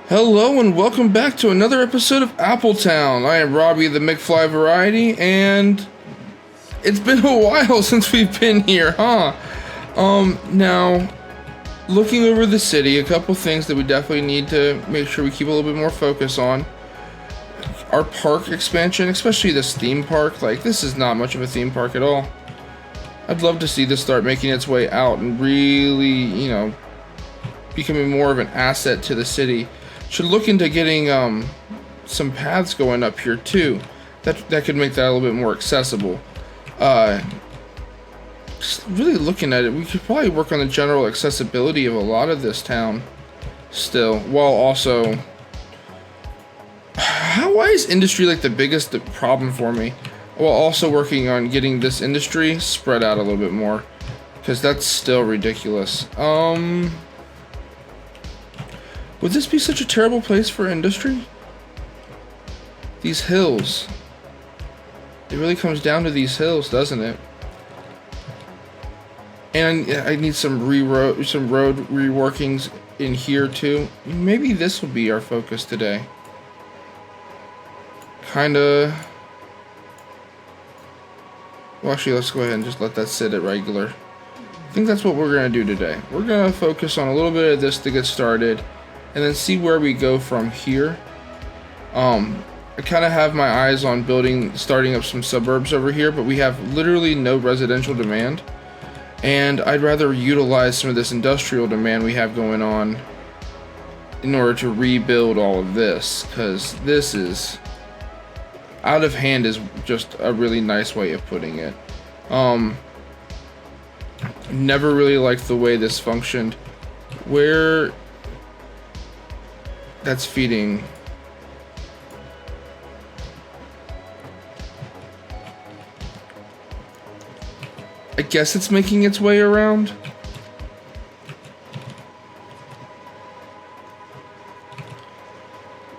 Hello and welcome back to another episode of Appletown. I am Robbie the McFly Variety, and it's been a while since we've been here, huh? Now, looking over the city, a couple things that we definitely need to make sure we keep a little bit more focus on. Our park expansion, especially this theme park. Like, this is not much of a theme park at all. I'd love to see this start making its way out and really, becoming more of an asset to the city. Should look into getting some paths going up here too. That could make that a little bit more accessible. Just really looking at it, we could probably work on the general accessibility of a lot of this town still, while also... Why is industry like the biggest problem for me? While also working on getting this industry spread out a little bit more, because that's still ridiculous. Would this be such a terrible place for industry? These hills. It really comes down to these hills, doesn't it? And I need some road reworkings in here too. Maybe this will be our focus today. Kinda. Well, actually, let's go ahead and just let that sit at regular. I think that's what we're gonna do today. We're gonna focus on a little bit of this to get started, and then see where we go from here. I kind of have my eyes on starting up some suburbs over here, but we have literally no residential demand, and I'd rather utilize some of this industrial demand we have going on in order to rebuild all of this, because this is out of hand is just a really nice way of putting it. Never really liked the way this functioned, where that's feeding. I guess it's making its way around.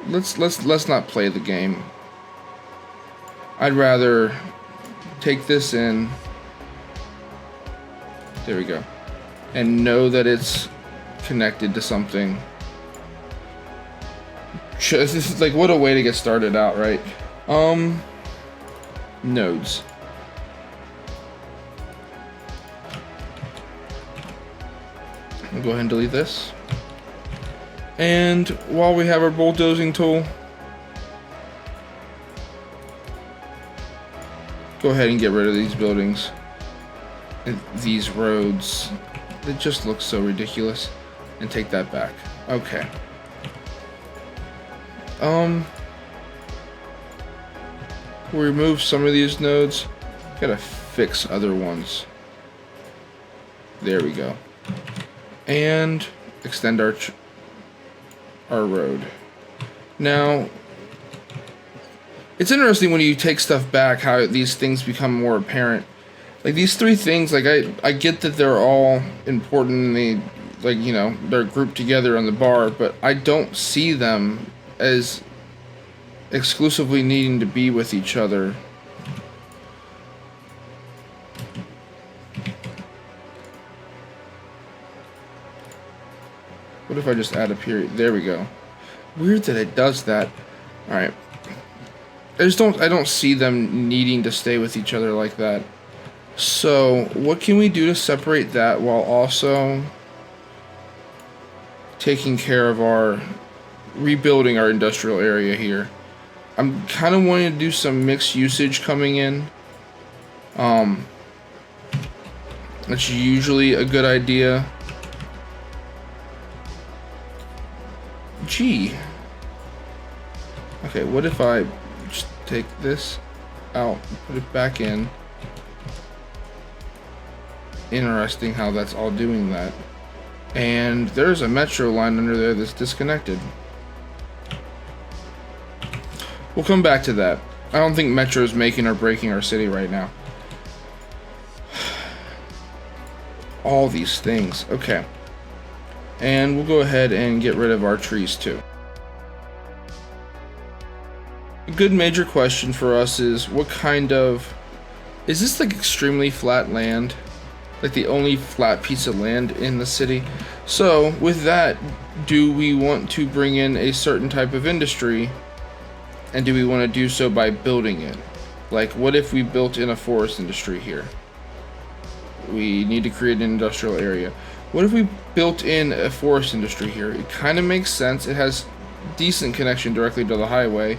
Let's not play the game. I'd rather take this in. There we go. And know that it's connected to something. Like, what a way to get started out, right? Nodes. I'll go ahead and delete this. And while we have our bulldozing tool, go ahead and get rid of these buildings and these roads. It just looks so ridiculous. And take that back. Okay. We'll remove some of these nodes. Gotta fix other ones. There we go. And extend our road. Now, it's interesting when you take stuff back how these things become more apparent. Like these three things, like I get that they're all important and they, they're grouped together on the bar, but I don't see them as exclusively needing to be with each other. What if I just add a period? There we go. Weird that it does that. Alright. I don't see them needing to stay with each other like that. So, what can we do to separate that while also taking care of rebuilding our industrial area here? I'm kind of wanting to do some mixed usage coming in. That's usually a good idea. Gee. Okay, what if I just take this out, put it back in? Interesting how that's all doing that. And there's a metro line under there that's disconnected. We'll come back to that. I don't think metro is making or breaking our city right now. All these things. Okay. And we'll go ahead and get rid of our trees too. A good major question for us is what kind of... Is this like extremely flat land? Like the only flat piece of land in the city? So with that, do we want to bring in a certain type of industry, and do we want to do so by building it? Like, what if we built in a forest industry here? We need to create an industrial area. What if we built in a forest industry here? It kind of makes sense. It has decent connection directly to the highway.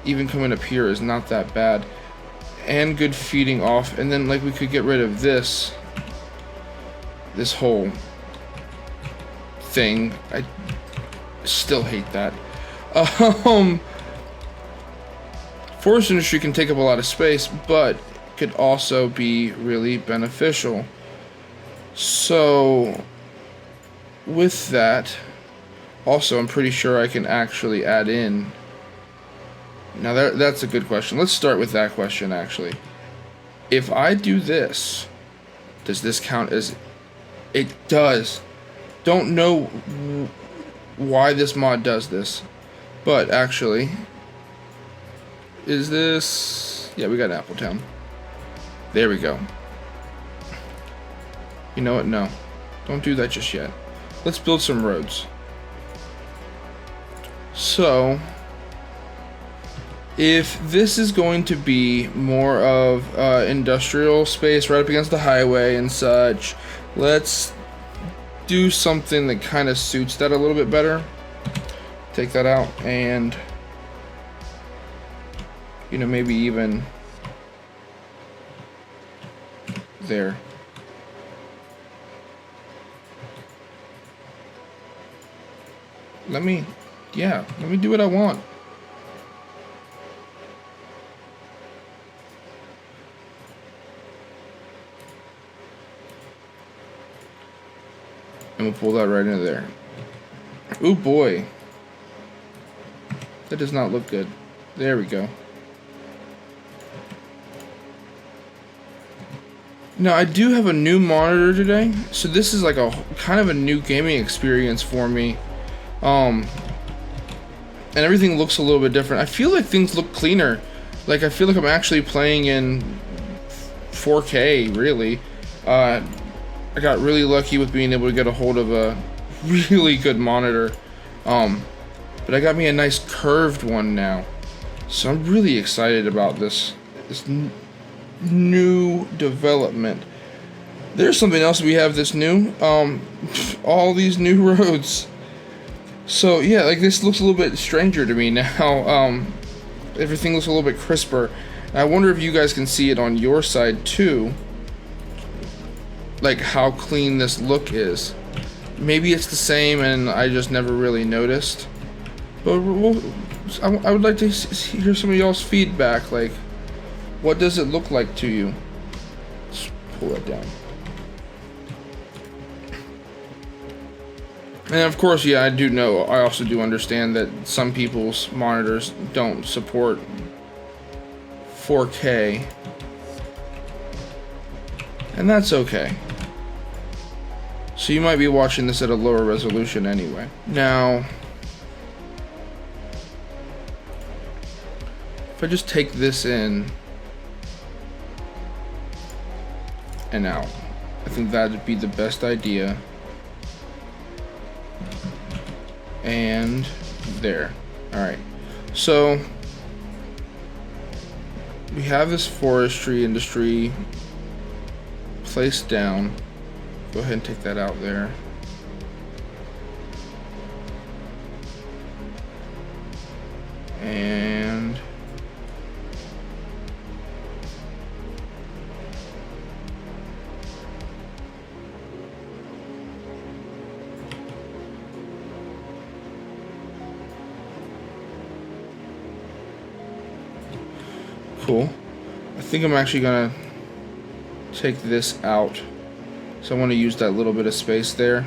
Even coming up here is not that bad. And good feeding off. And then, like, we could get rid of this whole thing. I still hate that. Forest industry can take up a lot of space, but could also be really beneficial. So with that, also I'm pretty sure I can actually add in. Now that's a good question. Let's start with that question actually. If I do this, does this count as... It does. Don't know why this mod does this, but actually, is this... Yeah, we got Appletown. There we go. You know what? No. Don't do that just yet. Let's build some roads. So, if this is going to be more of industrial space right up against the highway and such, let's do something that kind of suits that a little bit better. Take that out and, you know, maybe even there. Let me do what I want. And we'll pull that right into there. Ooh boy. That does not look good. There we go. Now I do have a new monitor today, so this is like a kind of a new gaming experience for me. And everything looks a little bit different. I feel like things look cleaner. Like I feel like I'm actually playing in 4K, really. I got really lucky with being able to get a hold of a really good monitor. But I got me a nice curved one now. So I'm really excited about this new development. There's something else we have that's new. All these new roads. So yeah, like this looks a little bit stranger to me now. Everything looks a little bit crisper. And I wonder if you guys can see it on your side too. Like how clean this look is. Maybe it's the same and I just never really noticed. But I would like to hear some of y'all's feedback. Like, what does it look like to you? Let's pull that down. And of course, yeah, I also do understand that some people's monitors don't support 4K. And that's okay. So you might be watching this at a lower resolution anyway. Now, if I just take this in and out, I think that would be the best idea. And there. Alright. So we have this forestry industry placed down. Go ahead and take that out there. And cool. I think I'm actually gonna take this out. So I want to use that little bit of space there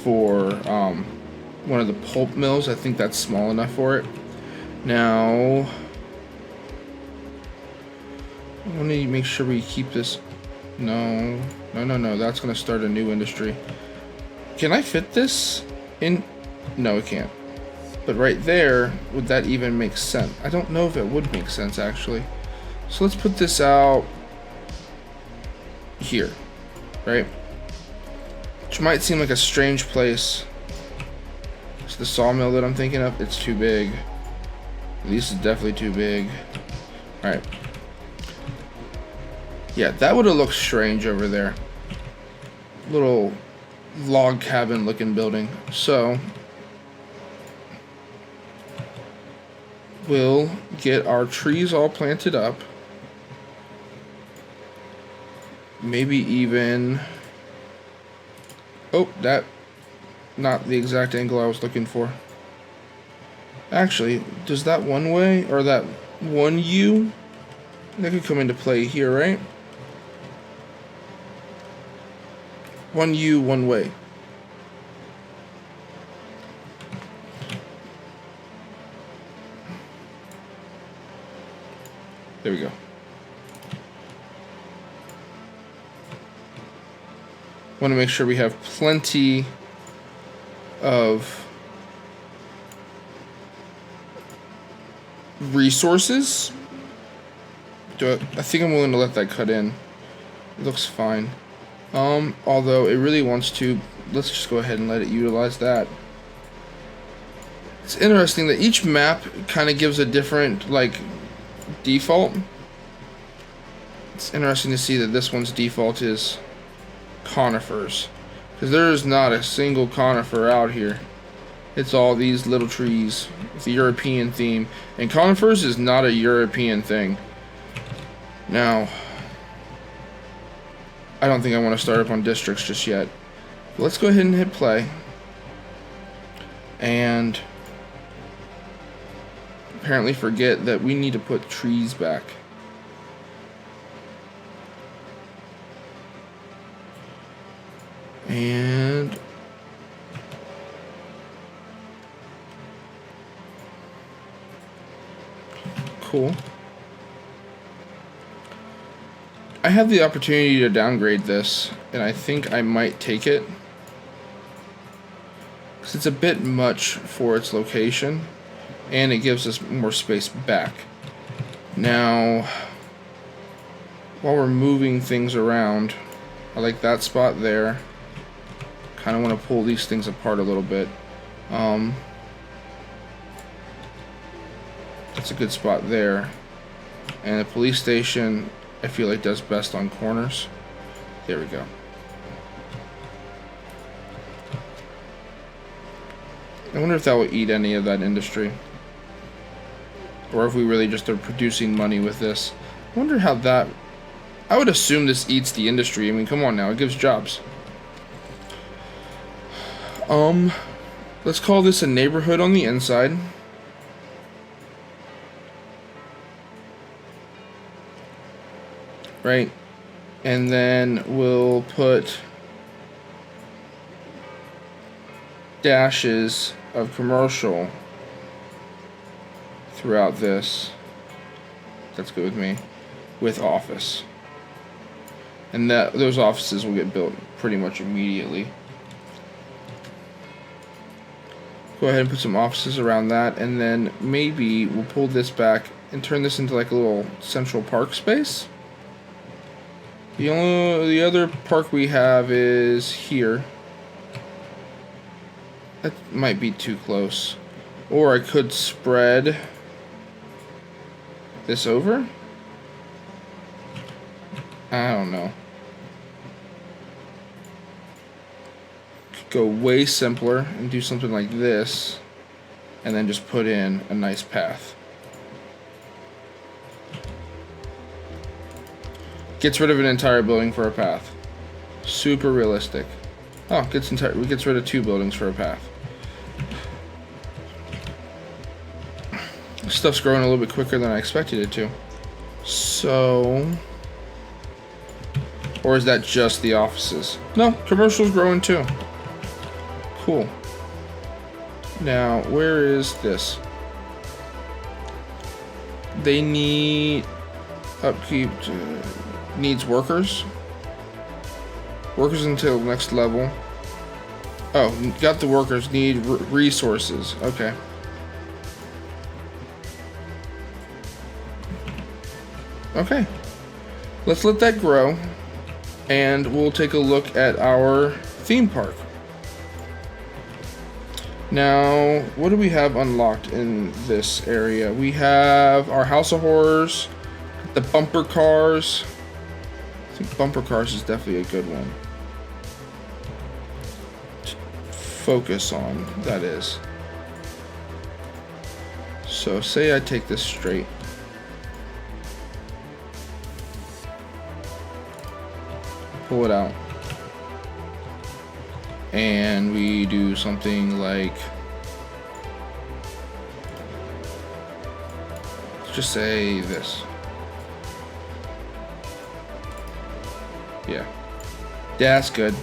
for one of the pulp mills. I think that's small enough for it. Now, I want to make sure we keep this. No. That's going to start a new industry. Can I fit this in? No, it can't. But right there, would that even make sense? I don't know if it would make sense, actually. So let's put this out here. Right? which might seem like a strange place. It's the sawmill that I'm thinking of. It's too big. This is definitely too big. Alright. Yeah, that would have looked strange over there. Little log cabin looking building. So we'll get our trees all planted up. Maybe even... Oh, that... Not the exact angle I was looking for. Actually, does that one way, or that one U, that could come into play here, right? One U, one way. There we go. Want to make sure we have plenty of resources. I think I'm willing to let that cut in. It looks fine. Although it really wants to, let's just go ahead and let it utilize that. It's interesting that each map kind of gives a different, like, default. It's interesting to see that this one's default is conifers, because there is not a single conifer out here. It's all these little trees with a European theme, and conifers is not a European thing. Now, I don't think I want to start up on districts just yet. But let's go ahead and hit play. And apparently forget that we need to put trees back. And cool. I have the opportunity to downgrade this, and I think I might take it, because it's a bit much for its location, and it gives us more space back. Now, while we're moving things around, I like that spot there. Kind of want to pull these things apart a little bit. That's a good spot there. And the police station, I feel like, does best on corners. There we go. I wonder if that will eat any of that industry, or if we really just are producing money with this. I wonder how that... I would assume this eats the industry. I mean, come on now, it gives jobs. Let's call this a neighborhood on the inside. Right, and then we'll put dashes of commercial throughout this. That's good with me. With office, and that those offices will get built pretty much immediately. Go ahead and put some offices around that, and then maybe we'll pull this back and turn this into like a little central park space. The other park we have is here. That might be too close. Or I could spread this over. I don't know. Could go way simpler and do something like this, and then just put in a nice path. Gets rid of an entire building for a path. Super realistic. Oh, gets rid of 2 buildings for a path. Stuff's growing a little bit quicker than I expected it to. So, or is that just the offices? No, commercial's growing too. Cool. Now, where is this? They need upkeep to... Needs workers. Workers until next level. Oh, got the workers. Need resources. Okay. Let's let that grow, and we'll take a look at our theme park. Now, what do we have unlocked in this area? We have our House of Horrors, the bumper cars. I think bumper cars is definitely a good one to focus on, that is. So say I take this straight. Pull it out. And we do something like, let's just say this. Yeah, that's good.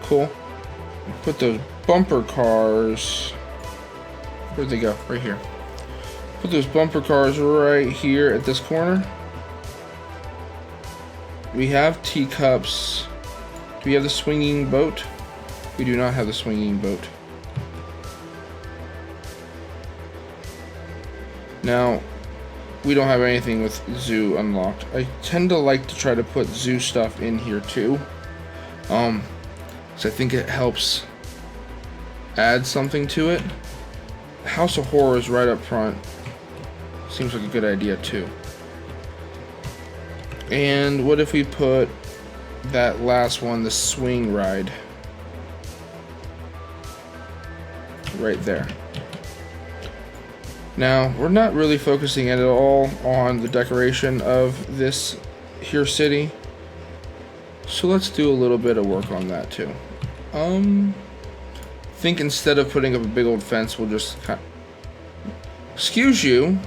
Cool. Put those bumper cars, where'd they go? Right here. Put those bumper cars right here at this corner. We have teacups. Do we have the swinging boat? We do not have the swinging boat. Now, we don't have anything with zoo unlocked. I tend to like to try to put zoo stuff in here too. So I think it helps add something to it. House of Horrors right up front seems like a good idea too. And what if we put that last one, the swing ride, right there? Now, we're not really focusing at all on the decoration of this here city, so let's do a little bit of work on that too. I think instead of putting up a big old fence, we'll just excuse you.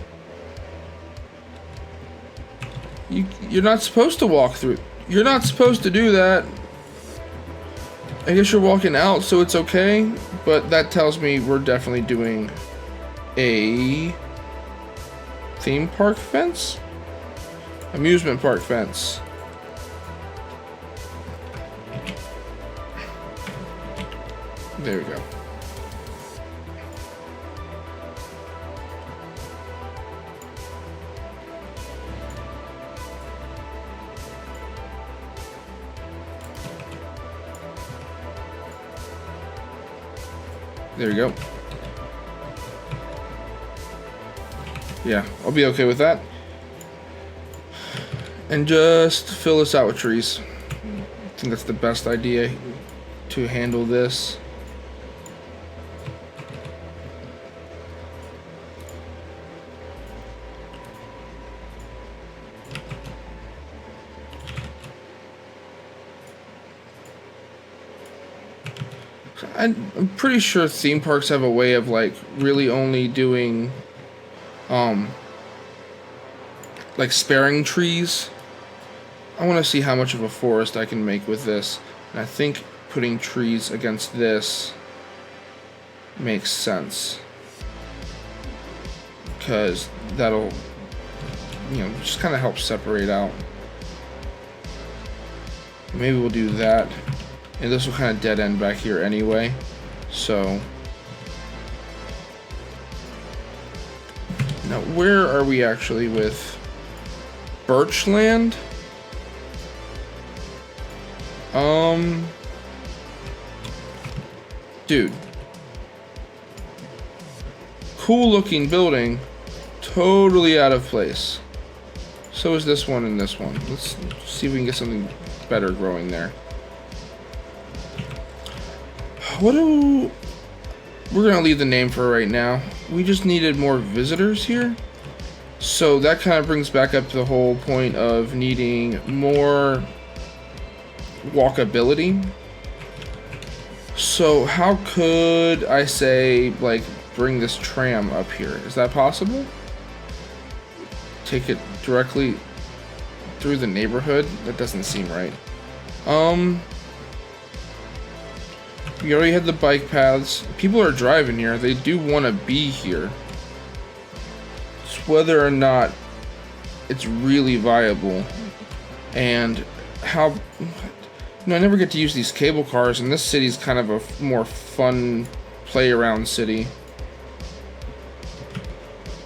You're not supposed to walk through. You're not supposed to do that. I guess you're walking out, so it's okay. But that tells me we're definitely doing a theme park fence? Amusement park fence. There we go. There we go. Yeah, I'll be okay with that. And just fill this out with trees. I think that's the best idea to handle this. I'm pretty sure theme parks have a way of like really only doing like sparing trees. I want to see how much of a forest I can make with this, and I think putting trees against this makes sense, because that'll, you know, just kind of help separate out. Maybe we'll do that. And this will kind of dead end back here anyway, so now where are we actually with Birchland? Dude, cool looking building, totally out of place. So is this one and this one. Let's see if we can get something better growing there. We're gonna leave the name for right now. We just needed more visitors here. So that kind of brings back up to the whole point of needing more walkability. So how could I say, like, bring this tram up here? Is that possible? Take it directly through the neighborhood? That doesn't seem right. We already had the bike paths. People are driving here. They do want to be here. It's whether or not it's really viable. And how... You know, I never get to use these cable cars, and this city's kind of a more fun play-around city.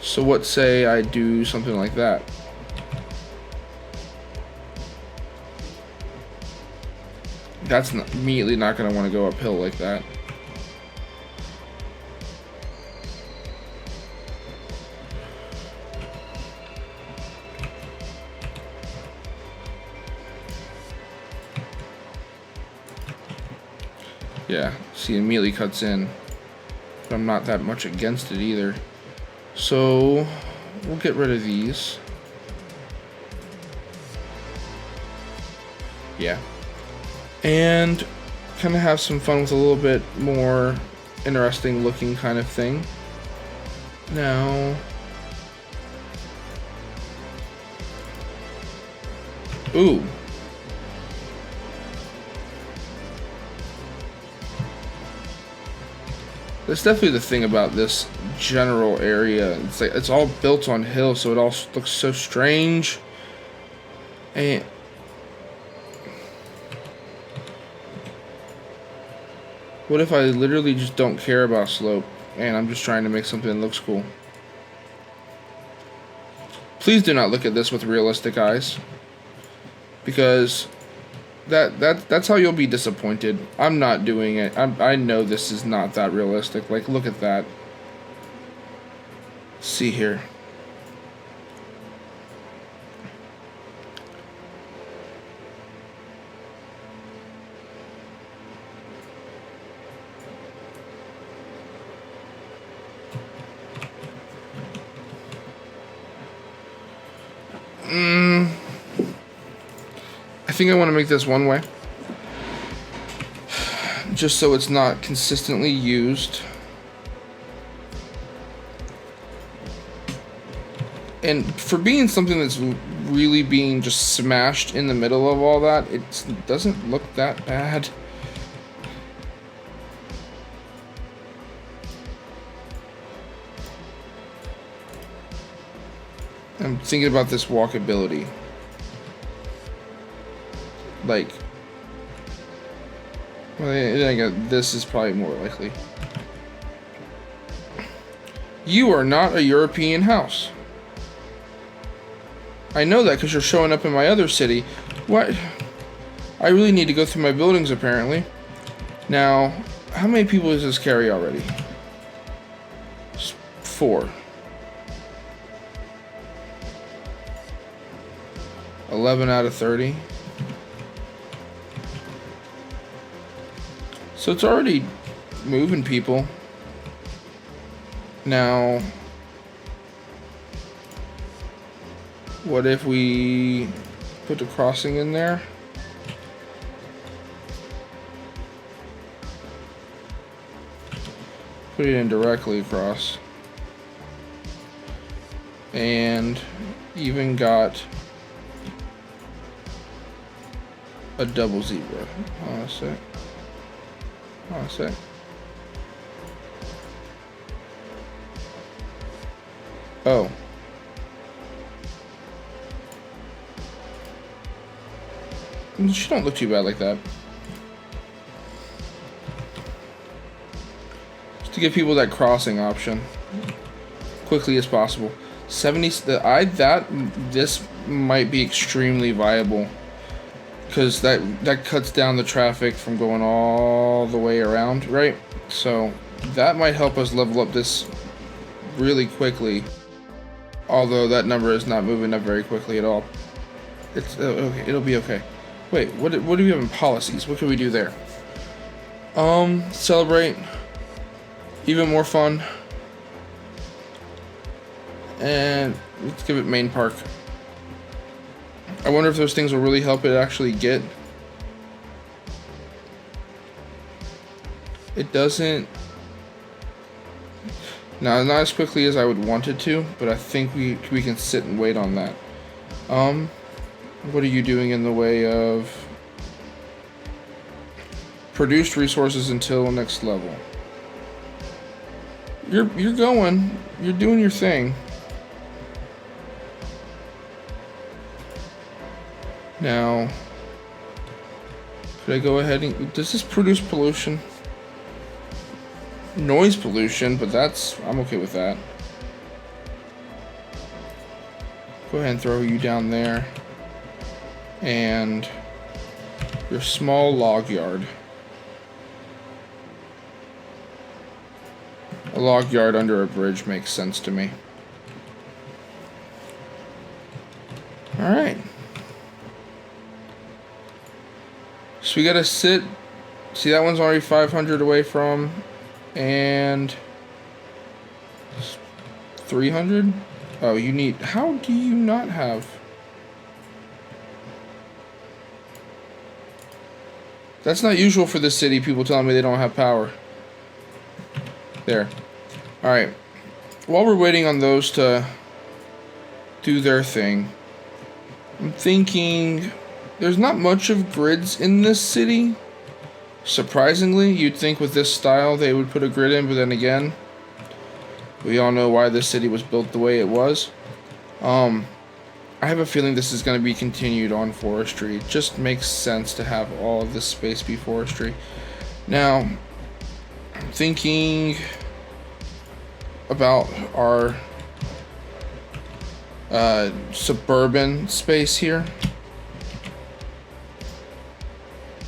So what say I do something like that? that's immediately not going to want to go uphill like that. Yeah, see, it immediately cuts in. But I'm not that much against it either. So, we'll get rid of these. Yeah. And kind of have some fun with a little bit more interesting looking kind of thing. Now, ooh. That's definitely the thing about this general area. It's like it's all built on hills, so it all looks so strange. And what if I literally just don't care about slope and I'm just trying to make something that looks cool? Please do not look at this with realistic eyes, because that's how you'll be disappointed. I'm not doing it. I know this is not that realistic. Like, look at that. See here. I think I want to make this one way, just so it's not consistently used. And for being something that's really being just smashed in the middle of all that, it doesn't look that bad. I'm thinking about this walkability. Like, well, this is probably more likely. You are not a European house. I know that because you're showing up in my other city. What? I really need to go through my buildings, apparently. Now, how many people does this carry already? 4. 11 out of 30. So it's already moving people. Now, what if we put the crossing in there? Put it in directly across. And even got a double zebra. Hold on a sec. Hold on a sec. Oh. She don't look too bad like that. Just to give people that crossing option quickly as possible. 70. This might be extremely viable, because that cuts down the traffic from going all the way around, right? So that might help us level up this really quickly. Although that number is not moving up very quickly at all. It's okay. It'll be okay. Wait, what do we have in policies? What can we do there? Celebrate. Even more fun. And let's give it main park. I wonder if those things will really help it actually get. It doesn't. Now, not as quickly as I would want it to, but I think we can sit and wait on that. What are you doing in the way of produced resources until next level? You're going. You're doing your thing. Now, could I go ahead and... Does this produce pollution? Noise pollution, but I'm okay with that. Go ahead and throw you down there. And Your small log yard. A log yard under a bridge makes sense to me. Alright. So we gotta sit. See, that one's already 500 away from. And 300? Oh, you need... How do you not have... That's not usual for the city, people telling me they don't have power. There. Alright. While we're waiting on those to do their thing, I'm thinking there's not much of grids in this city. Surprisingly, you'd think with this style they would put a grid in, but then again, we all know why this city was built the way it was. I have a feeling this is going to be continued on forestry. It just makes sense to have all of this space be forestry. Now, I'm thinking about our suburban space here.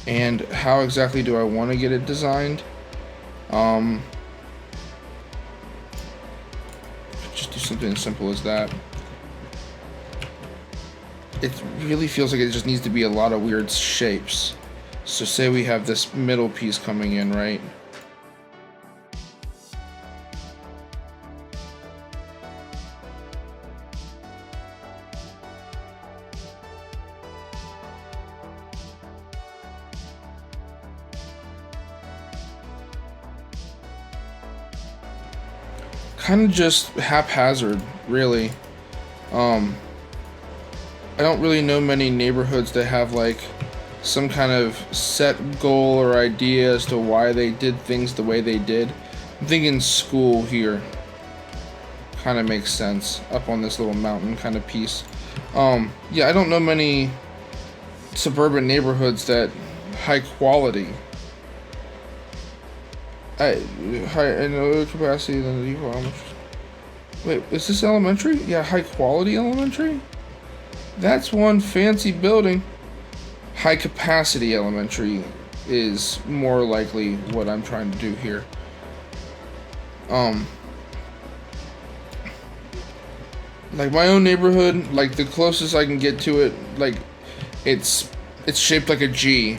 And how exactly do I want to get it designed? Just do something as simple as that. It really feels like it just needs to be a lot of weird shapes. So say we have this middle piece coming in, right? Kind of just haphazard, really. I don't really know many neighborhoods that have like some kind of set goal or idea as to why they did things the way they did. I'm thinking school here kind of makes sense up on this little mountain kind of piece. Yeah, I don't know many suburban neighborhoods that high quality. High low capacity than the default elementary. Wait, is this elementary? Yeah, high quality elementary? That's one fancy building. High capacity elementary is more likely what I'm trying to do here. Like my own neighborhood, like the closest I can get to it, like it's shaped like a G.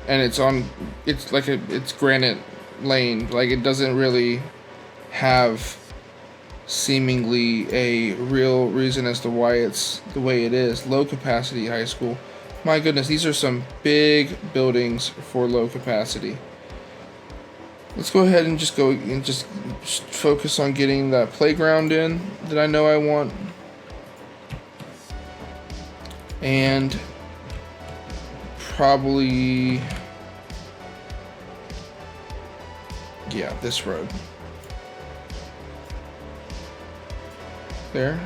And it's granite lane. Like it doesn't really have seemingly a real reason as to why it's the way it is. Low capacity high school. My goodness, these are some big buildings for low capacity. Let's go ahead and just focus on getting that playground in that I know I want. And probably, yeah, this road. There.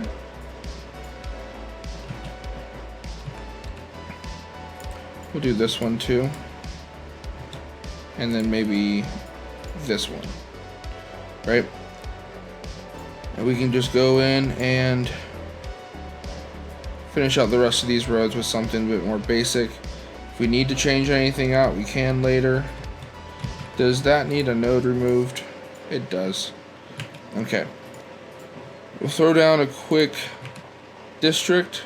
We'll do this one too. And then maybe this one. Right? And we can just go in and finish out the rest of these roads with something a bit more basic. If we need to change anything out, we can later. Does that need a node removed? It does. Okay. We'll throw down a quick district.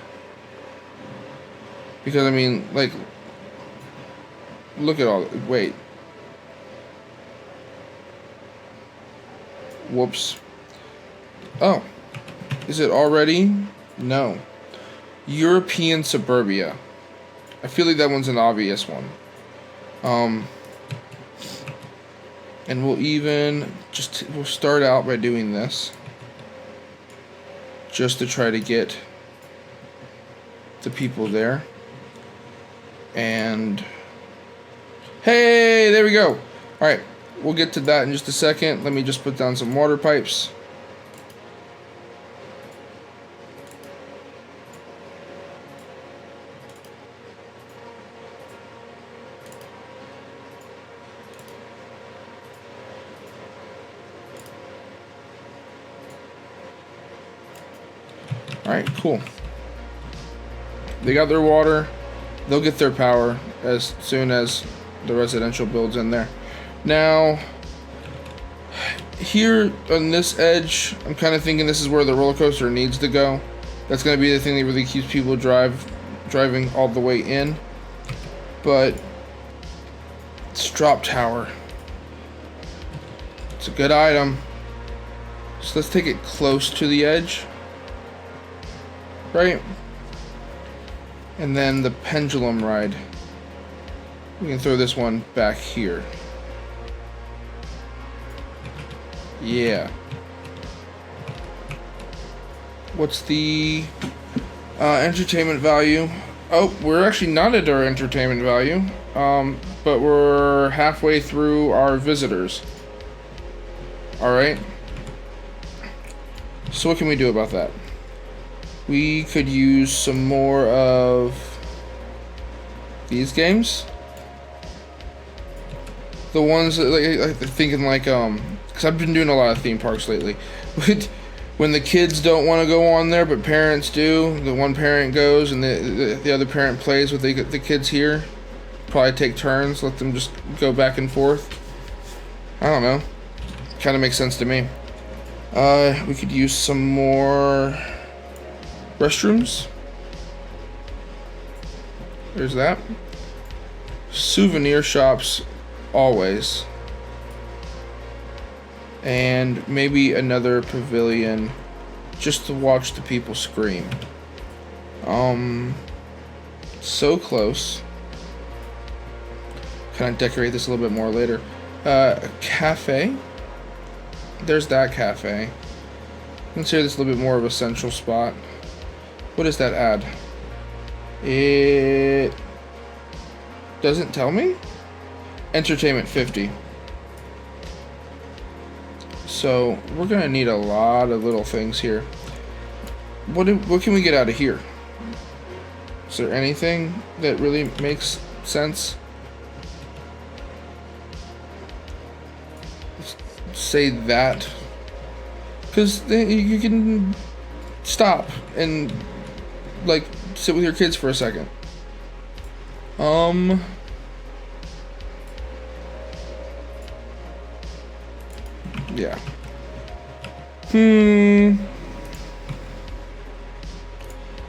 Because, I mean, like, look at all, wait. Whoops. Oh. Is it already? No. European suburbia. I feel like that one's an obvious one. And we'll start out by doing this. Just to try to get the people there. And hey, there we go. Alright, we'll get to that in just a second. Let me just put down some water pipes. Alright, cool. They got their water. They'll get their power. as soon as the residential builds in there. Now, here on this edge, I'm kind of thinking this is where the roller coaster needs to go. That's going to be the thing that really keeps people driving all the way in. But it's drop tower. It's a good item. So let's take it close to the edge. Right? And then the pendulum ride. We can throw this one back here. Yeah. What's the entertainment value? Oh, we're actually not at our entertainment value, but we're halfway through our visitors. Alright. So what can we do about that? We could use some more of these games. The ones that, like thinking like, because I've been doing a lot of theme parks lately. When the kids don't want to go on there, but parents do, the one parent goes and the other parent plays with the kids here. Probably take turns, let them just go back and forth. I don't know. Kind of makes sense to me. We could use some more restrooms. There's that. Souvenir shops, always. And maybe another pavilion just to watch the people scream. So close. Kind of decorate this a little bit more later. A cafe. There's that cafe. Consider this a little bit more of a central spot. What does that add? It doesn't tell me. Entertainment 50. So we're gonna need a lot of little things here. What can we get out of here? Is there anything that really makes sense? Let's say that, because you can stop and like sit with your kids for a second. Yeah.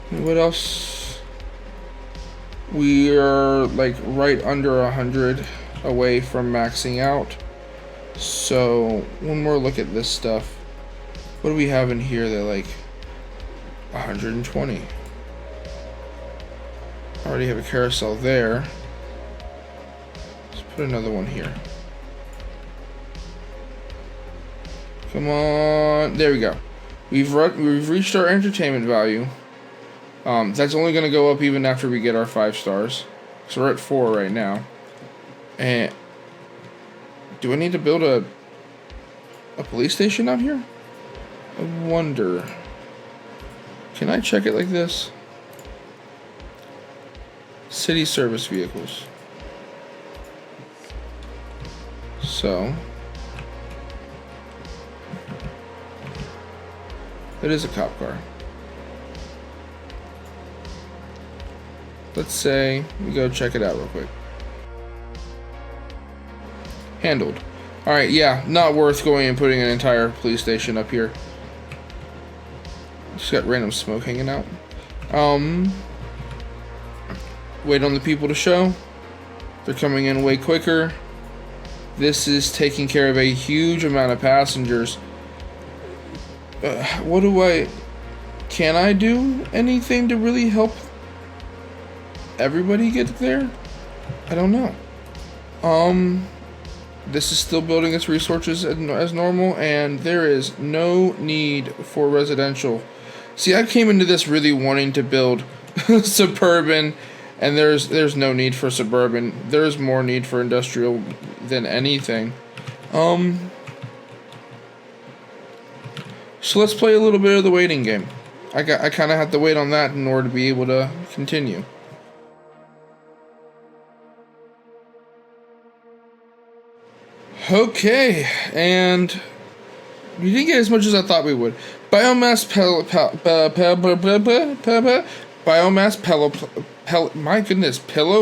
What else? We are like right under 100 away from maxing out. So one more look at this stuff. What do we have in here that like 120? Already have a carousel there. Let's put another one here. Come on, there we go. We've reached our entertainment value. That's only going to go up even after we get our 5 stars. So we're at 4 right now. And do I need to build a police station out here? I wonder. Can I check it like this? City service vehicles. So it is a cop car. Let's say we go check it out real quick. Handled. Alright, yeah, not worth going and putting an entire police station up here. Just got random smoke hanging out. Wait on the people to show. They're coming in way quicker. This is taking care of a huge amount of passengers. What do I... Can I do anything to really help everybody get there? I don't know. This is still building its resources as normal, and there is no need for residential. See, I came into this really wanting to build suburban, and there's no need for suburban. There's more need for industrial than anything. So let's play a little bit of the waiting game. I kind of have to wait on that in order to be able to continue. Okay, and we didn't get as much as I thought we would. Biomass pillow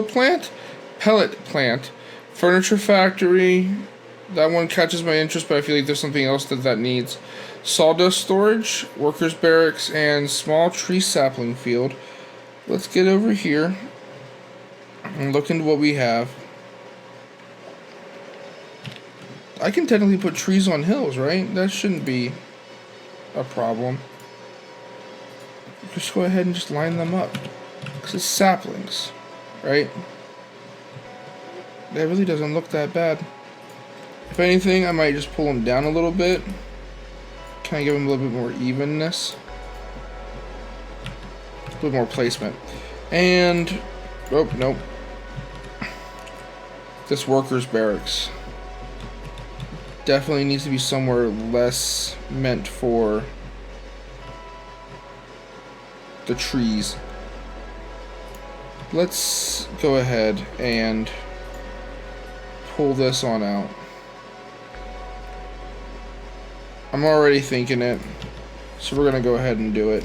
plant pellet plant. Furniture factory. That one catches my interest, but I feel like there's something else that needs. Sawdust storage, workers barracks, and small tree sapling field. Let's get over here and look into what we have. I can technically put trees on hills, right? That shouldn't be a problem. Just go ahead and just line them up. Because it's saplings, right? That really doesn't look that bad. If anything, I might just pull them down a little bit. Kind of give them a little bit more evenness. A little more placement. And, oh, nope. This workers' barracks definitely needs to be somewhere less meant for the trees. Let's go ahead and pull this on out. I'm already thinking it, so we're gonna go ahead and do it.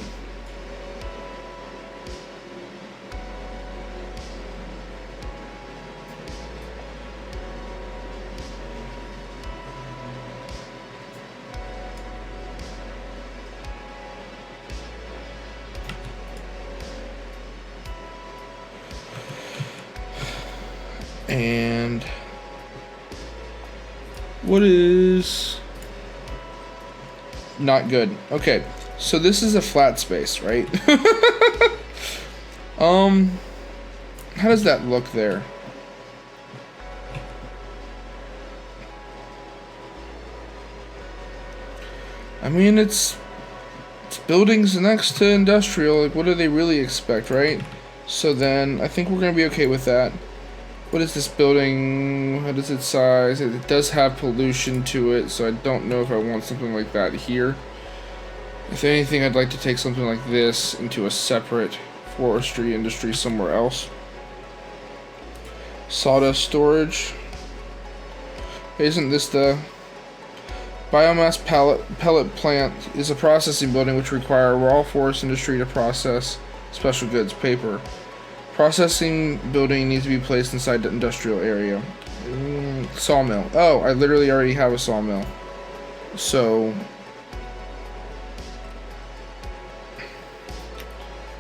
And what is not good? Okay, so this is a flat space, right? How does that look there? I mean, it's buildings next to industrial. Like, what do they really expect, right? So then I think we're gonna be okay with that. What is this building? What is its size? It does have pollution to it, so I don't know if I want something like that here. If anything, I'd like to take something like this into a separate forestry industry somewhere else. Sawdust storage. Isn't this the biomass pellet plant is a processing building which require raw forest industry to process special goods, paper. Processing building needs to be placed inside the industrial area. Sawmill. Oh, I literally already have a sawmill. So,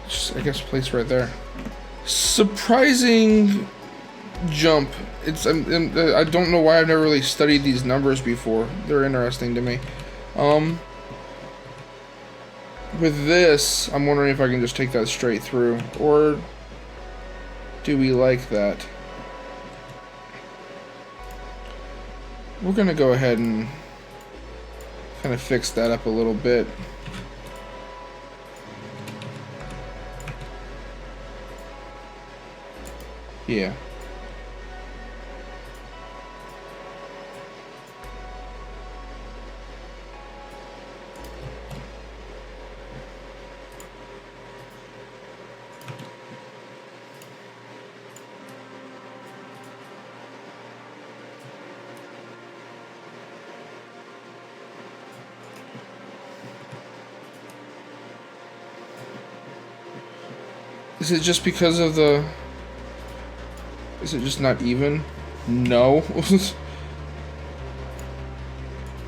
just, I guess place right there. Surprising jump. It's I don't know why I've never really studied these numbers before. They're interesting to me. With this, I'm wondering if I can just take that straight through, or do we like that? We're gonna go ahead and kind of fix that up a little bit. Yeah. Is it just because of the... Is it just not even? No.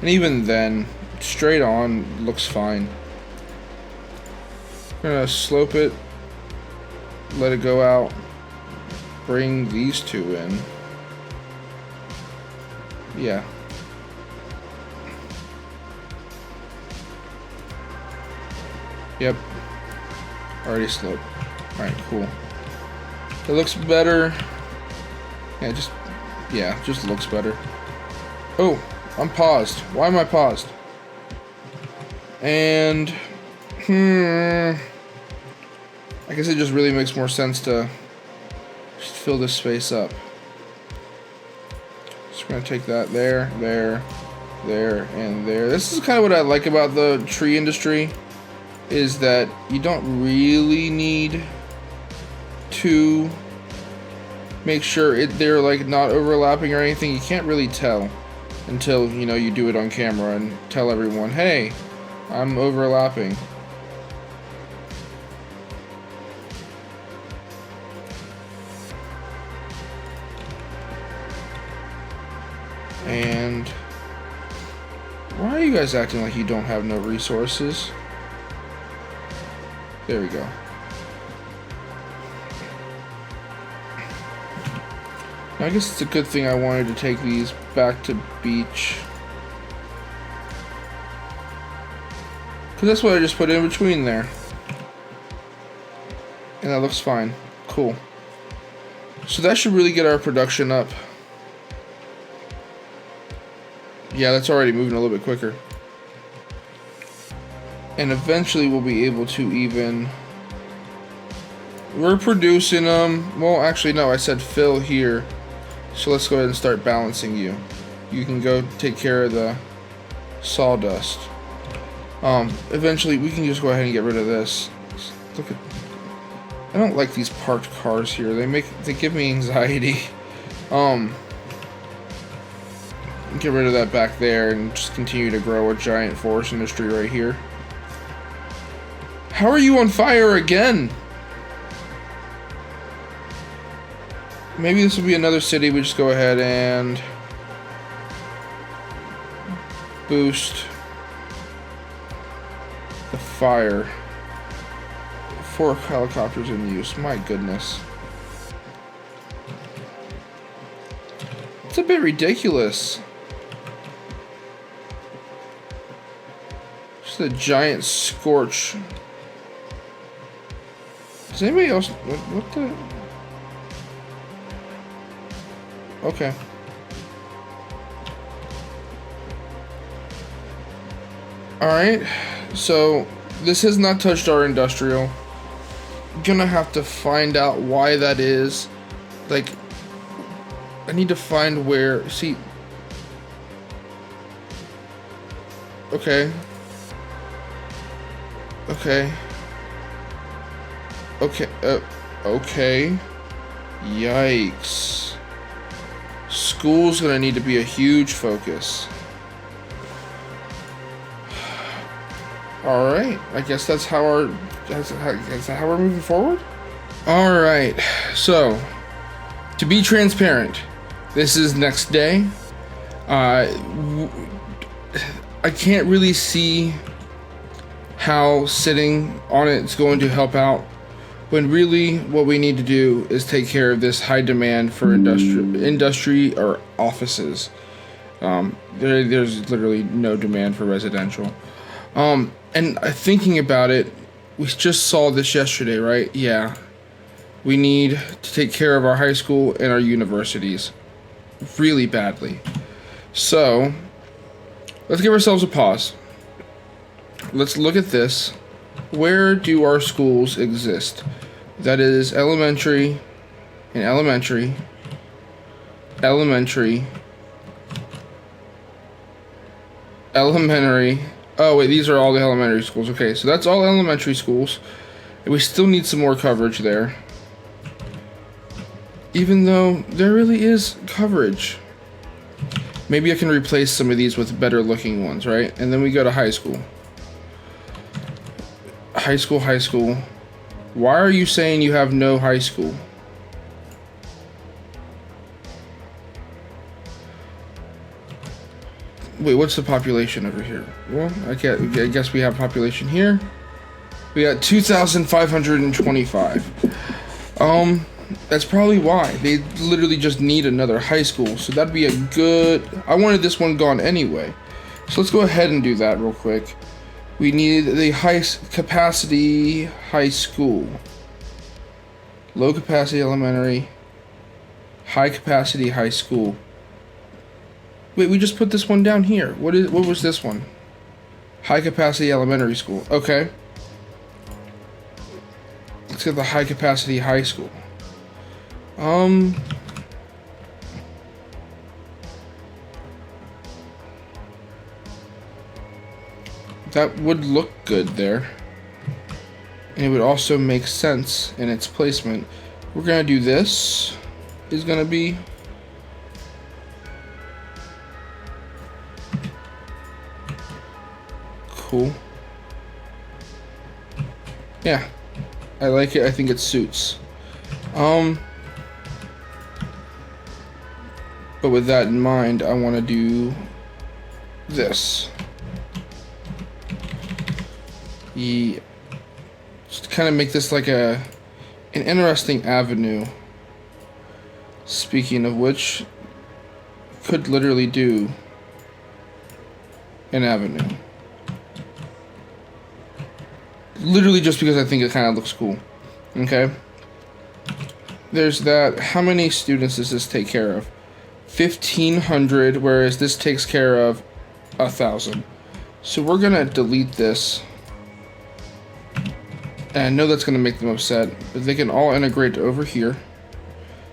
And even then, straight on looks fine. We're gonna slope it, let it go out, bring these two in. Yeah. Yep. Already sloped. Alright, cool. It looks better. Yeah, just looks better. Oh, I'm paused. Why am I paused? And, I guess it just really makes more sense to just fill this space up. Just gonna take that there, there, and there. This is kind of what I like about the tree industry, is that you don't really need to make sure they're like not overlapping or anything. You can't really tell until, you know, you do it on camera and tell everyone, hey, I'm overlapping. And why are you guys acting like you don't have no resources? There we go. I guess it's a good thing I wanted to take these back to beach. Because that's what I just put in between there. And that looks fine. Cool. So that should really get our production up. Yeah, that's already moving a little bit quicker. And eventually we'll be able to even... We're producing well, actually no, I said fill here. So let's go ahead and start balancing you. You can go take care of the sawdust. Eventually we can just go ahead and get rid of this. Look at, I don't like these parked cars here. They give me anxiety. Get rid of that back there and just continue to grow a giant forest industry right here. How are you on fire again? Maybe this will be another city. We just go ahead and boost the fire. 4 helicopters in use. My goodness. It's a bit ridiculous. Just a giant scorch. Does anybody else... What the... Okay. Alright, so this has not touched our industrial. Gonna have to find out why that is. Like, I need to find where... See... Okay. Okay. Okay, okay. Yikes. School's gonna need to be a huge focus. Alright, I guess that's how is that how we're moving forward? Alright, so, to be transparent, this is next day. I can't really see how sitting on it is going to help out, when really what we need to do is take care of this high demand for industry or offices. There's literally no demand for residential. And thinking about it, we just saw this yesterday, right? Yeah. We need to take care of our high school and our universities really badly. So, let's give ourselves a pause. Let's look at this. Where do our schools exist? That is elementary and elementary. Elementary. Elementary. Oh wait, these are all the elementary schools. Okay, so that's all elementary schools. And we still need some more coverage there. Even though there really is coverage. Maybe I can replace some of these with better looking ones, right? And then we go to high school. High school, high school. Why are you saying you have no high school? Wait, what's the population over here? Well, I guess we have population here. We got 2,525. That's probably why. They literally just need another high school. So that'd be a good... I wanted this one gone anyway. So let's go ahead and do that real quick. We need the high capacity high school. Low capacity elementary. High capacity high school. Wait, we just put this one down here. What was this one? High capacity elementary school. Okay. Let's get the high capacity high school. That would look good there. And it would also make sense in its placement. We're gonna do this. Is gonna be... Cool. Yeah. I like it. I think it suits. But with that in mind, I want to do this. Just kind of make this like an interesting avenue. Speaking of which, could literally do an avenue. Literally just because I think it kind of looks cool. Okay. There's that. How many students does this take care of? 1,500, whereas this takes care of 1,000. So we're gonna delete this. And I know that's gonna make them upset, but they can all integrate over here.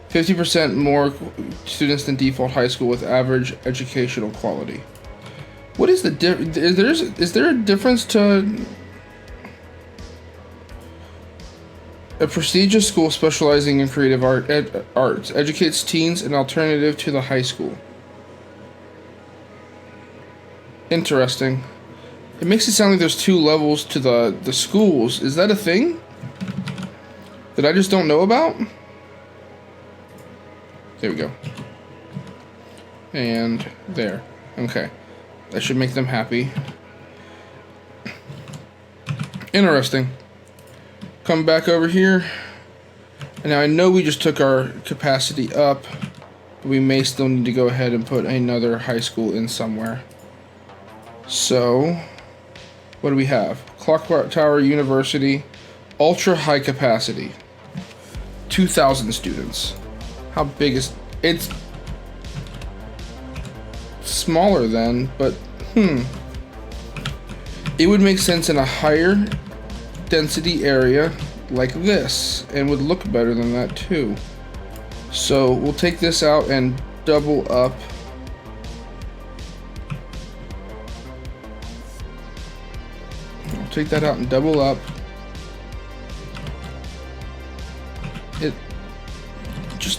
50% more students than default high school with average educational quality. What is the is there a difference to a prestigious school specializing in creative arts educates teens an alternative to the high school? Interesting. It makes it sound like there's two levels to the schools. Is that a thing that I just don't know about? There we go. And there. Okay. That should make them happy. Interesting. Come back over here. And now I know we just took our capacity up, but we may still need to go ahead and put another high school in somewhere. So, what do we have? Clock Tower University, ultra high capacity. 2,000 students. How big is it's smaller than, but it would make sense in a higher density area like this, and would look better than that too. So we'll take this out and double up. I'll take that out and double up.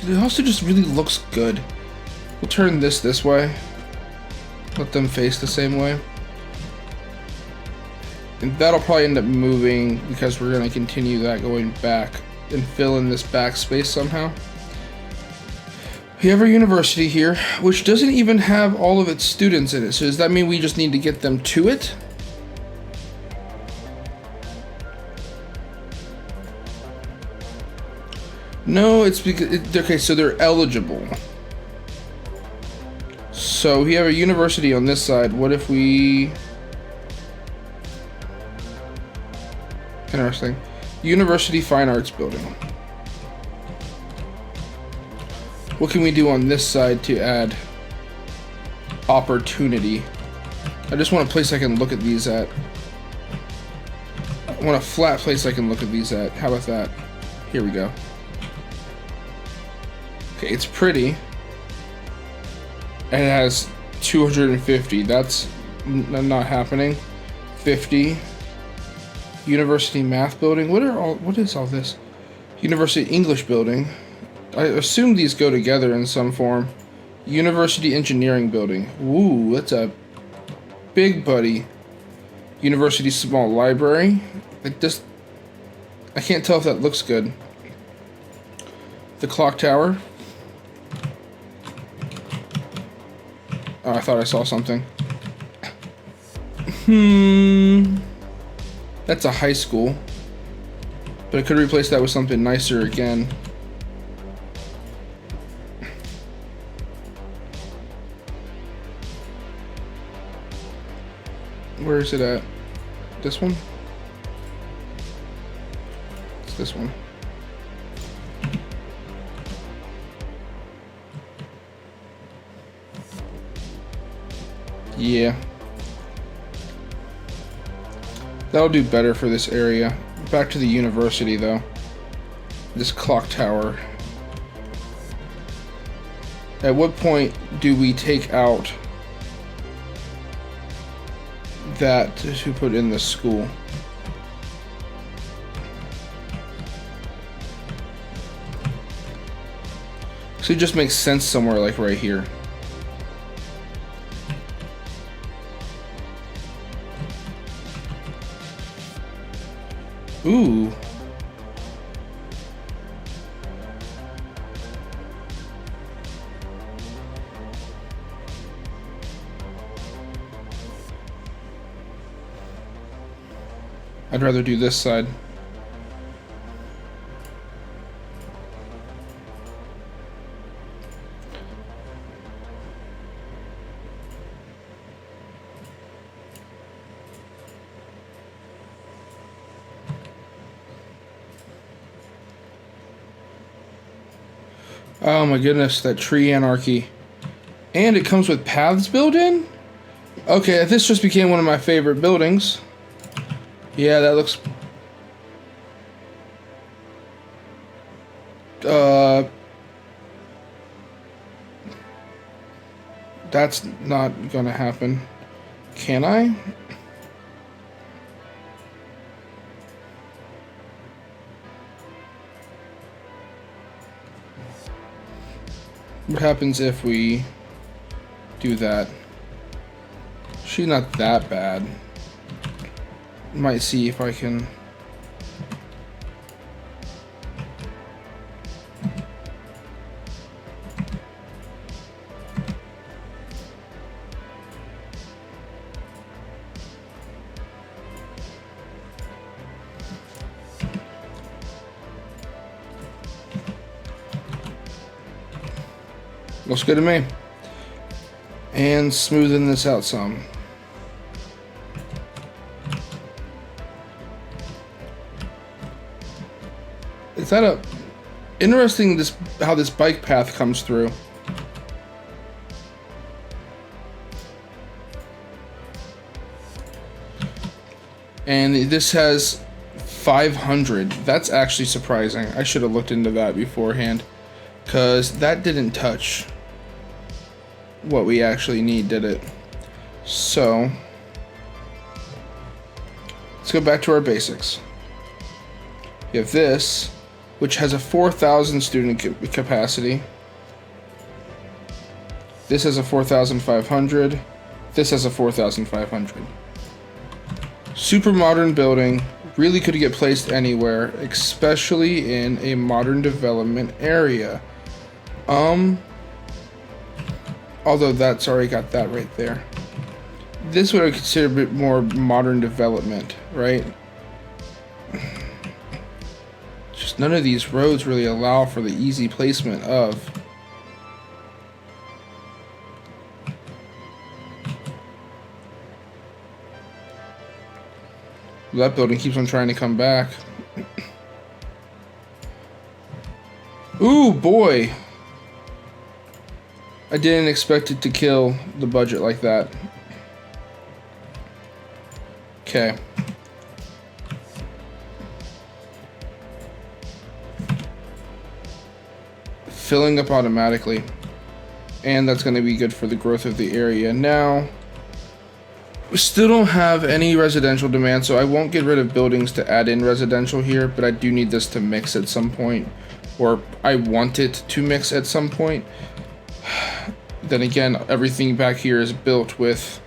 It also just really looks good. We'll turn this way. Let them face the same way. And that'll probably end up moving because we're going to continue that going back and fill in this back space somehow. We have our university here, which doesn't even have all of its students in it. So does that mean we just need to get them to it? No, it's because okay, so they're eligible. So we have a university on this side. What if we... Interesting. University Fine Arts Building. What can we do on this side to add opportunity? I just want a place I can look at these at. I want a flat place I can look at these at. How about that? Here we go. Okay, it's pretty. And it has 250. That's not happening. 50. University Math Building. What is all this? University English Building. I assume these go together in some form. University Engineering Building. Ooh, that's a big buddy. University Small Library. I can't tell if that looks good. The Clock Tower. Oh, I thought I saw something. That's a high school. But I could replace that with something nicer again. Where is it at? This one? It's this one. Yeah. That'll do better for this area. Back to the university, though. This clock tower. At what point do we take out that to put in the school? So it just makes sense somewhere like right here. Ooh. I'd rather do this side. Oh my goodness, that tree anarchy. And it comes with paths built in? Okay, this just became one of my favorite buildings. Yeah, that looks... That's not gonna happen. Can I? What happens if we do that? She's not that bad. Might see if I can... Looks good to me. And smoothing this out some. Is that a... Interesting how this bike path comes through. And this has 500. That's actually surprising. I should have looked into that beforehand. Because that didn't touch what we actually need, did it? So, let's go back to our basics. You have this, which has a 4,000 student capacity. This has a 4,500. This has a 4,500. Super modern building. Really could get placed anywhere, especially in a modern development area. Although that's already got that right there. This would I consider a bit more modern development, right? Just none of these roads really allow for the easy placement of. That building keeps on trying to come back. Ooh, boy. I didn't expect it to kill the budget like that. Okay. Filling up automatically. And that's going to be good for the growth of the area. Now, we still don't have any residential demand, so I won't get rid of buildings to add in residential here, but I do need this to mix at some point. Or I want it to mix at some point. Then again, everything back here is built with...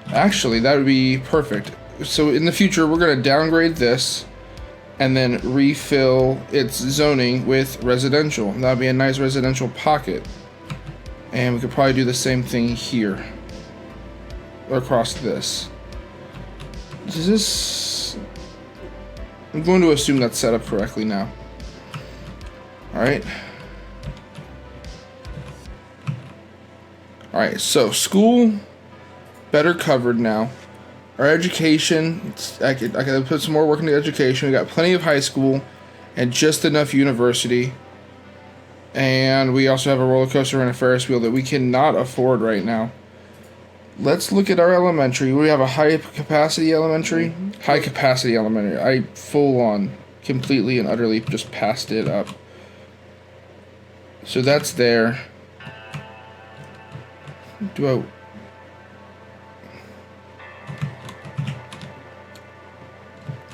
Actually, that would be perfect. So in the future, we're going to downgrade this and then refill its zoning with residential. That would be a nice residential pocket. And we could probably do the same thing here. Across this. Is this... I'm going to assume that's set up correctly now. Alright. Alright, so school better covered now. Our education, I could put some more work into education. We got plenty of high school and just enough university. And we also have a roller coaster and a Ferris wheel that we cannot afford right now. Let's look at our elementary. We have a high capacity elementary. High capacity elementary. I full on, completely and utterly just passed it up. So that's there. I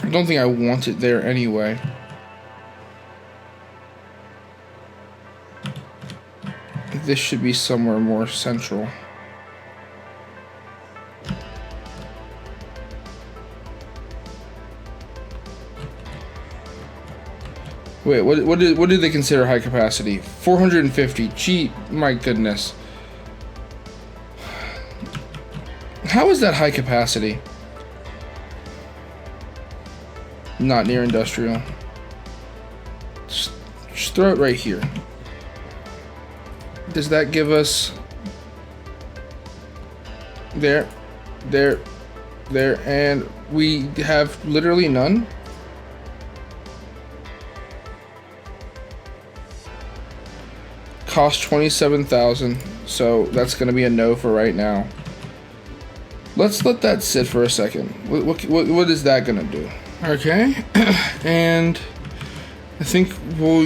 don't think I want it there anyway. This should be somewhere more central. Wait, what did they consider high capacity? 450. Gee, my goodness. How is that high capacity? Not near industrial. Just throw it right here. Does that give us... There, and we have literally none? Cost 27,000, so that's going to be a no for right now. Let's let that sit for a second. What is that going to do? Okay, and I think we'll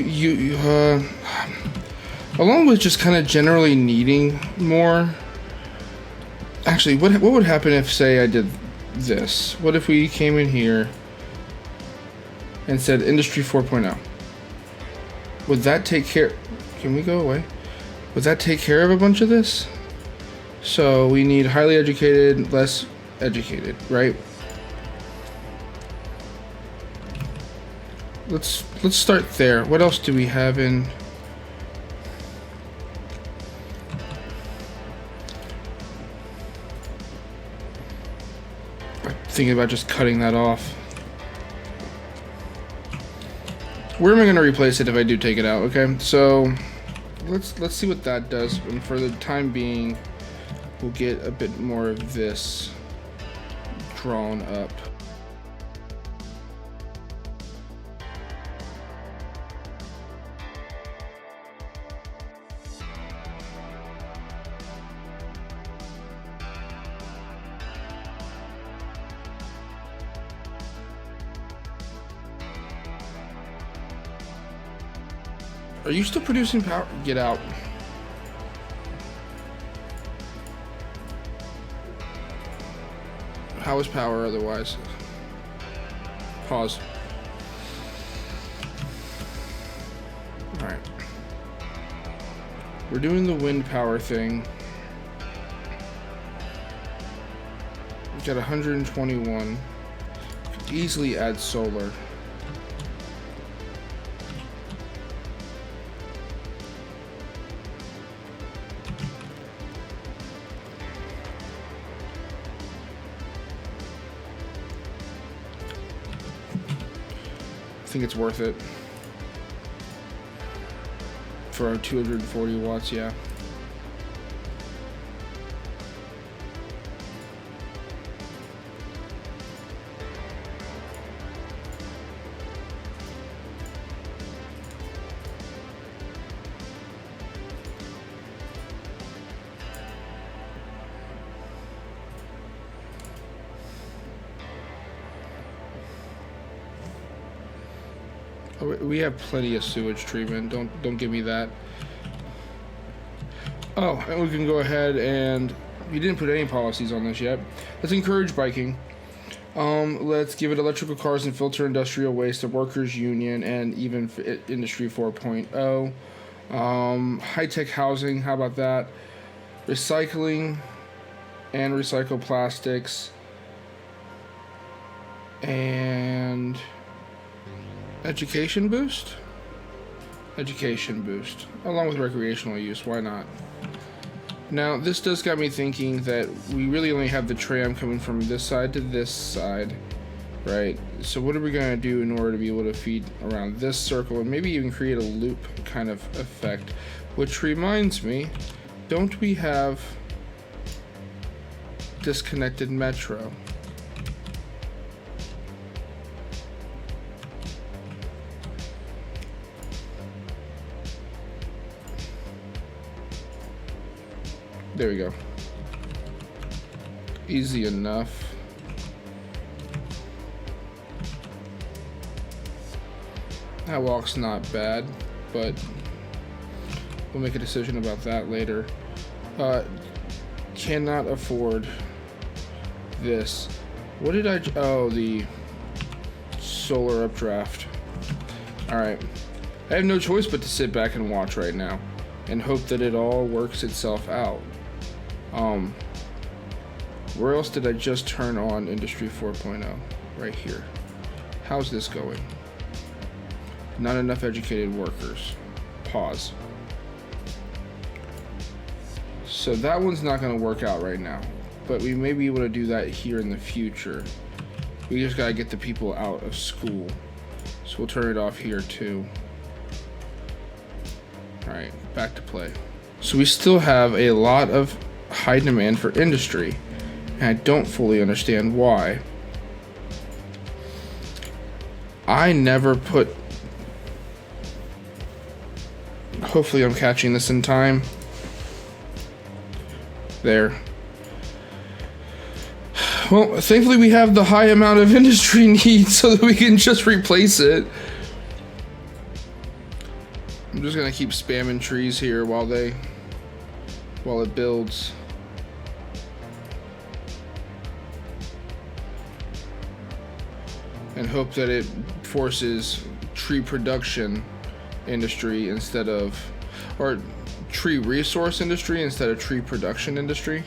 along with just kind of generally needing more. Actually, what would happen if, say, I did this? What if we came in here and said Industry 4.0? Would that take care... Can we go away? Would that take care of a bunch of this? So we need highly educated, less educated, right? Let's start there. What else do we have in... I'm thinking about just cutting that off. Where am I going to replace it if I do take it out? Okay, so let's see what that does. And for the time being, we'll get a bit more of this drawn up. Are you still producing power? Get out. How is power otherwise? Pause. Alright. We're doing the wind power thing. We've got 121. Could easily add solar. I think it's worth it for our 240 watts, yeah. We have plenty of sewage treatment. Don't give me that. Oh, and we can go ahead and we didn't put any policies on this yet. Let's encourage biking. Let's give it electrical cars and filter industrial waste, a workers union, and even Industry 4.0. High-tech housing. How about that? Recycling and recycle plastics. And education boost? Education boost. Along with recreational use, why not? Now, this does got me thinking that we really only have the tram coming from this side to this side, right? So what are we going to do in order to be able to feed around this circle and maybe even create a loop kind of effect? Which reminds me, don't we have disconnected metro? There we go. Easy enough. That walk's not bad, but we'll make a decision about that later. Cannot afford this. What did I... Oh, the solar updraft. Alright. I have no choice but to sit back and watch right now and hope that it all works itself out. Where else did I just turn on Industry 4.0? Right here. How's this going? Not enough educated workers. Pause. So that one's not going to work out right now, but we may be able to do that here in the future. We just gotta get the people out of school. So we'll turn it off here too. Alright, back to play. So we still have a lot of high demand for industry, and I don't fully understand why. I never put... Hopefully I'm catching this in time. There. Well, thankfully we have the high amount of industry needs so that we can just replace it. I'm just gonna keep spamming trees here while it builds. And hope that it forces tree production industry instead of, or tree resource industry instead of tree production industry.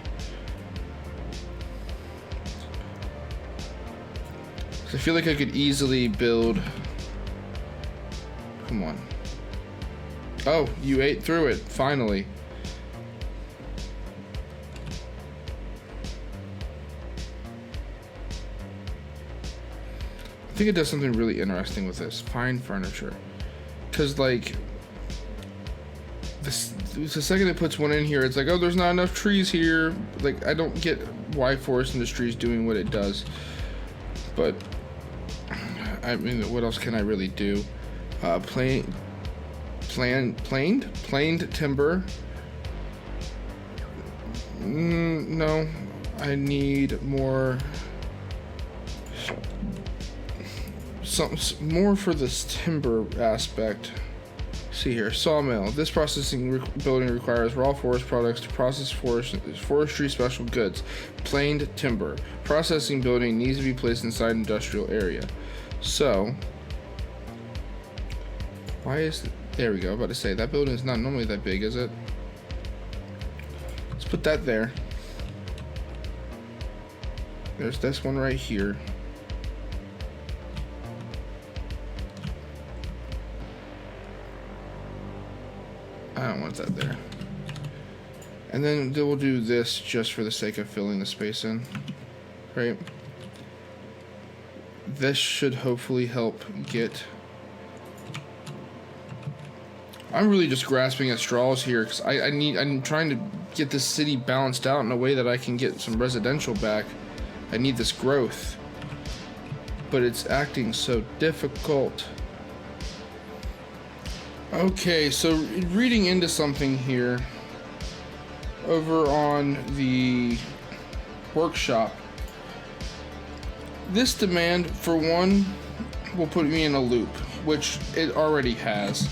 I feel like I could easily build. Come on. Oh, you ate through it, finally. I think it does something really interesting with this. Find furniture. Because, like, the second it puts one in here, it's like, oh, there's not enough trees here. Like, I don't get why forest industry is doing what it does. But, I mean, what else can I really do? Planed timber. No, I need more. Something more for this timber aspect. See here, sawmill. This processing building requires raw forest products to process forestry special goods. Planed timber. Processing building needs to be placed inside industrial area. So, why is there we go? About to say that building is not normally that big, is it? Let's put that there. There's this one right here. I don't want that there. And then we'll do this just for the sake of filling the space in, right? This should hopefully help get... I'm really just grasping at straws here because I'm trying to get this city balanced out in a way that I can get some residential back. I need this growth, but it's acting so difficult. Okay, so reading into something here over on the workshop, this demand for one will put me in a loop, which it already has.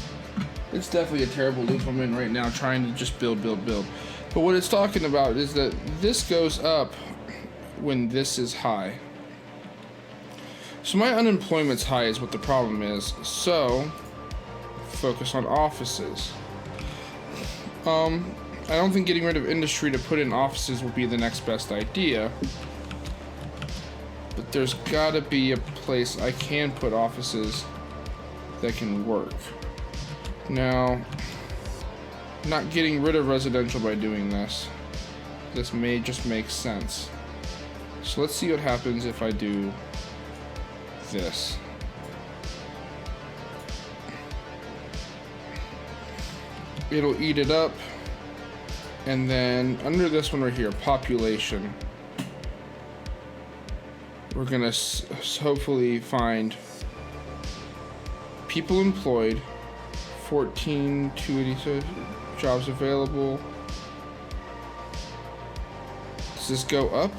It's definitely a terrible loop I'm in right now, trying to just build. But what it's talking about is that this goes up when this is high. So my unemployment's high is what the problem is. So focus on offices. I don't think getting rid of industry to put in offices will be the next best idea. But there's gotta be a place I can put offices that can work. Now, not getting rid of residential by doing this. This may just make sense. So let's see what happens if I do this. It'll eat it up. And then under this one right here, population, we're gonna hopefully find people employed, 14,286 jobs available. Does this go up?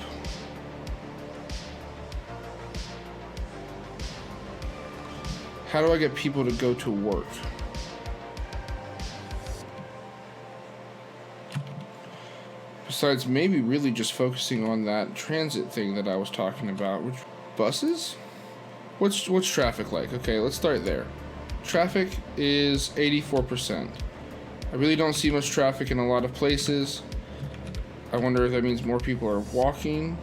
How do I get people to go to work? Besides maybe really just focusing on that transit thing that I was talking about, which buses? What's traffic like? Okay, let's start there. Traffic is 84%. I really don't see much traffic in a lot of places. I wonder if that means more people are walking.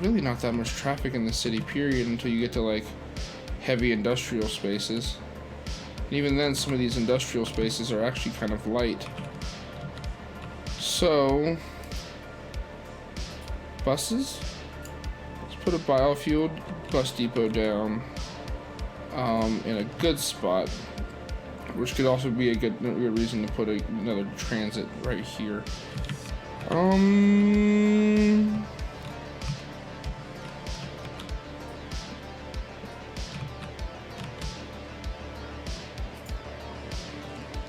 Really not that much traffic in the city, period, until you get to like heavy industrial spaces. And even then, some of these industrial spaces are actually kind of light. So, buses? put a biofuel bus depot down in a good spot, which could also be a good reason to put another transit right here.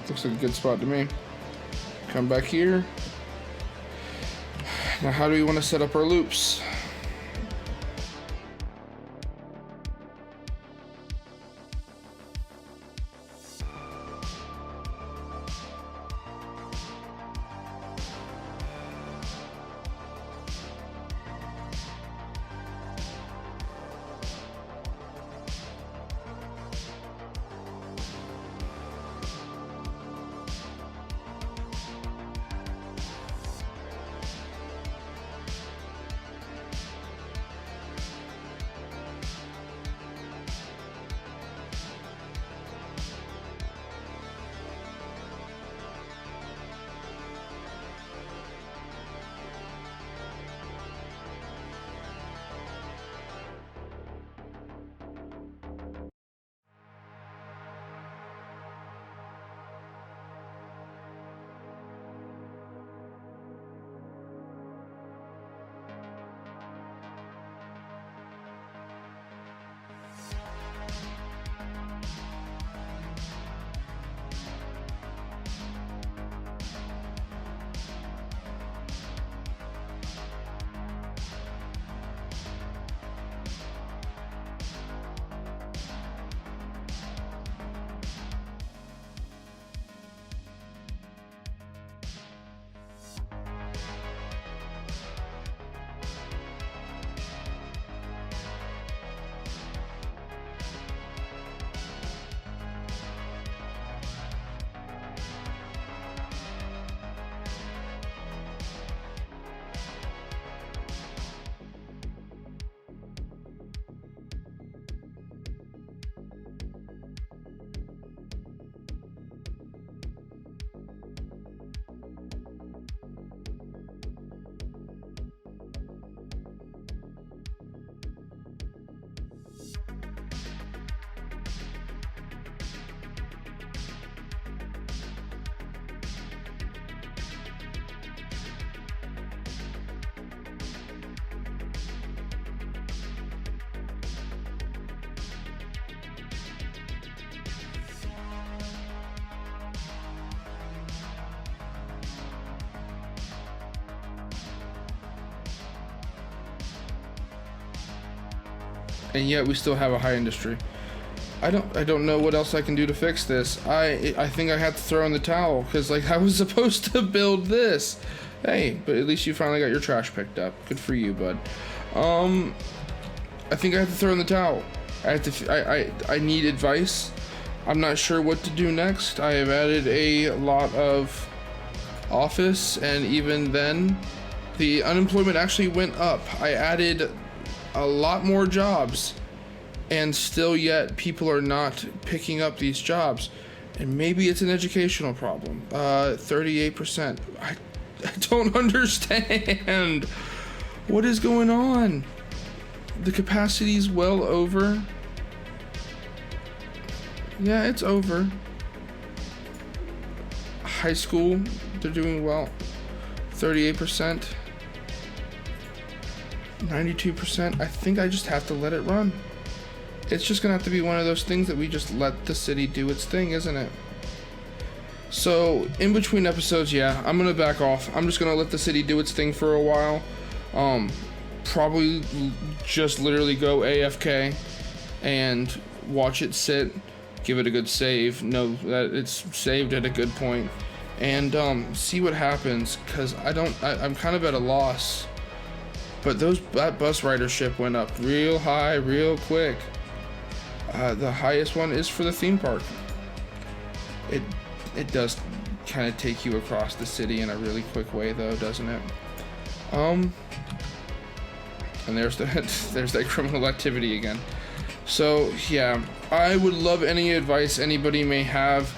Looks like a good spot to me. Come back here. Now, how do we want to set up our loops? And yet we still have a high industry. I don't know what else I can do to fix this. I think I have to throw in the towel, because like I was supposed to build this. Hey, but at least you finally got your trash picked up. Good for you, bud. I think I have to throw in the towel. I need advice. I'm not sure what to do next. I have added a lot of office, and even then the unemployment actually went up. I added a lot more jobs, and still yet people are not picking up these jobs. And maybe it's an educational problem. 38%. I don't understand. What is going on? The capacity's well over. Yeah, it's over. High school, they're doing well. 38%. 92%. I think I just have to let it run. It's just gonna have to be one of those things that we just let the city do its thing, isn't it? So in between episodes, yeah, I'm gonna back off. I'm just gonna let the city do its thing for a while. Probably just literally go AFK and watch it sit, give it a good save, know that it's saved at a good point, and see what happens, because I'm kind of at a loss. But that bus ridership went up real high, real quick. The highest one is for the theme park. It does kind of take you across the city in a really quick way, though, doesn't it? And there's that criminal activity again. So yeah, I would love any advice anybody may have.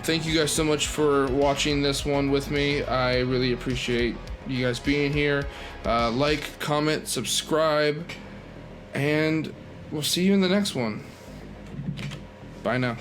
Thank you guys so much for watching this one with me. I really appreciate you guys being here. Like, comment, subscribe, And we'll see you in the next one. Bye now.